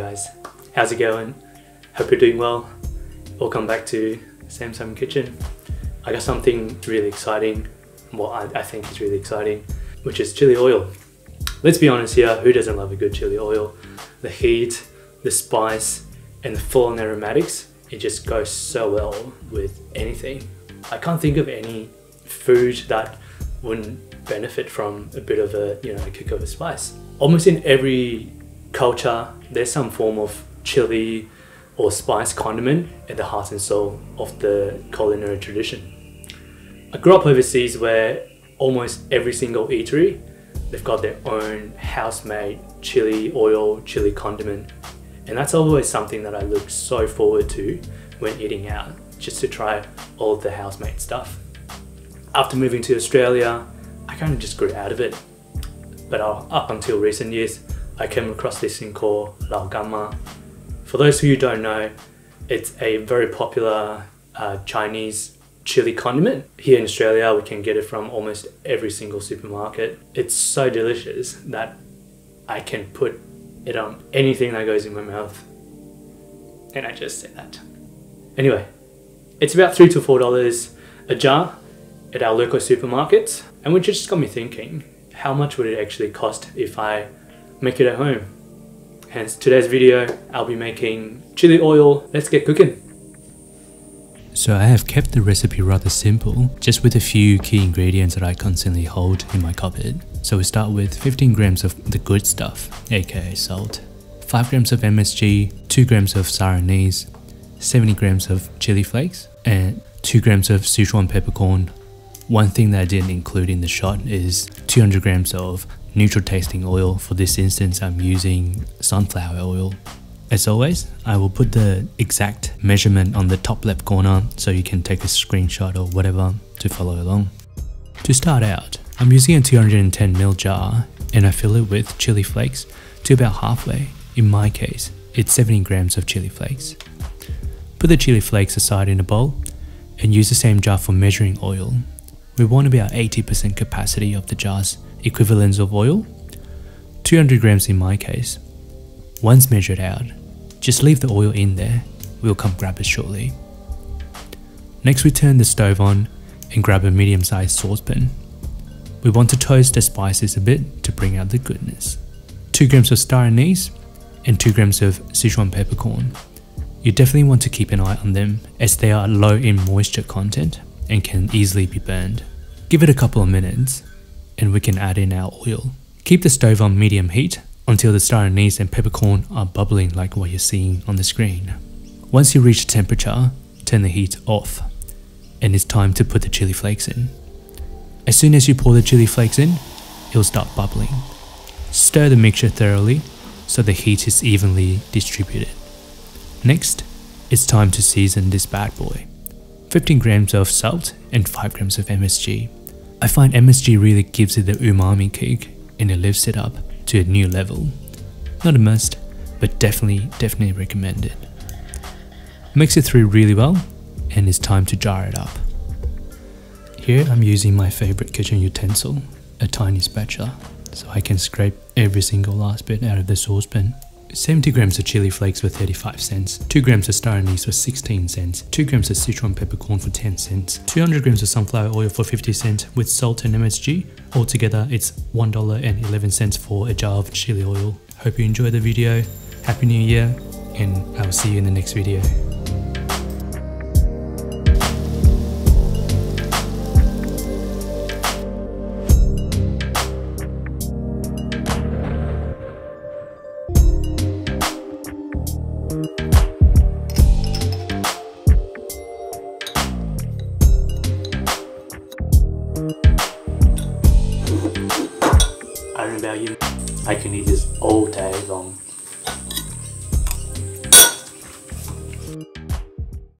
guys, how's it going? Hope you're doing well. Welcome back to Samsung Kitchen. I got something really exciting, I think is really exciting, which is chili oil. Let's be honest here, who doesn't love a good chili oil? The heat, the spice, and the full-on aromatics, it just goes so well with anything. I can't think of any food that wouldn't benefit from a bit of a kick of a spice. Almost in every culture, there's some form of chili or spice condiment at the heart and soul of the culinary tradition. I grew up overseas where almost every single eatery, they've got their own house-made chili oil, chili condiment. And that's always something that I look so forward to when eating out, just to try all of the house-made stuff. After moving to Australia, I kind of just grew out of it. But up until recent years, I came across this thing called lau gamma. For those who don't know, it's a very popular Chinese chili condiment. Here in Australia, we can get it from almost every single supermarket. It's so delicious that I can put it on anything that goes in my mouth. And I just said that. Anyway, it's about $3 to $4 a jar at our local supermarkets. And which just got me thinking, how much would it actually cost if I make it at home? Hence today's video, I'll be making chili oil. Let's get cooking. So I have kept the recipe rather simple, just with a few key ingredients that I constantly hold in my cupboard. So we start with 15 grams of the good stuff, aka salt, 5 grams of MSG, 2 grams of sour anise, 70 grams of chili flakes, and 2 grams of Sichuan peppercorn. One thing that I didn't include in the shot is 200 grams of neutral tasting oil. For this instance, I'm using sunflower oil. As always, I will put the exact measurement on the top left corner so you can take a screenshot or whatever to follow along. To start out, I'm using a 210ml jar and I fill it with chili flakes to about halfway. In my case, it's 70 grams of chili flakes. Put the chili flakes aside in a bowl and use the same jar for measuring oil. We want about 80% capacity of the jar's equivalents of oil, 200 grams in my case. Once measured out, just leave the oil in there, we'll come grab it shortly. Next we turn the stove on and grab a medium-sized saucepan. We want to toast the spices a bit to bring out the goodness. 2 grams of star anise and 2 grams of Sichuan peppercorn. You definitely want to keep an eye on them as they are low in moisture content and can easily be burned. Give it a couple of minutes and we can add in our oil. Keep the stove on medium heat until the star anise and peppercorn are bubbling like what you're seeing on the screen. Once you reach temperature, turn the heat off and it's time to put the chili flakes in. As soon as you pour the chili flakes in, it'll start bubbling. Stir the mixture thoroughly so the heat is evenly distributed. Next, it's time to season this bad boy. 15 grams of salt and 5 grams of MSG. I find MSG really gives it the umami kick and it lifts it up to a new level. Not a must, but definitely recommended. Mix it through really well and it's time to jar it up. Here I'm using my favorite kitchen utensil, a tiny spatula, so I can scrape every single last bit out of the saucepan. 70 grams of chili flakes for 35 cents, 2 grams of star anise for 16 cents, 2 grams of Sichuan peppercorn for 10 cents, 200 grams of sunflower oil for 50 cents with salt and MSG. Altogether, it's $1.11 for a jar of chili oil. Hope you enjoyed the video. Happy New Year, and I will see you in the next video. I don't know about you, I can eat this all day long.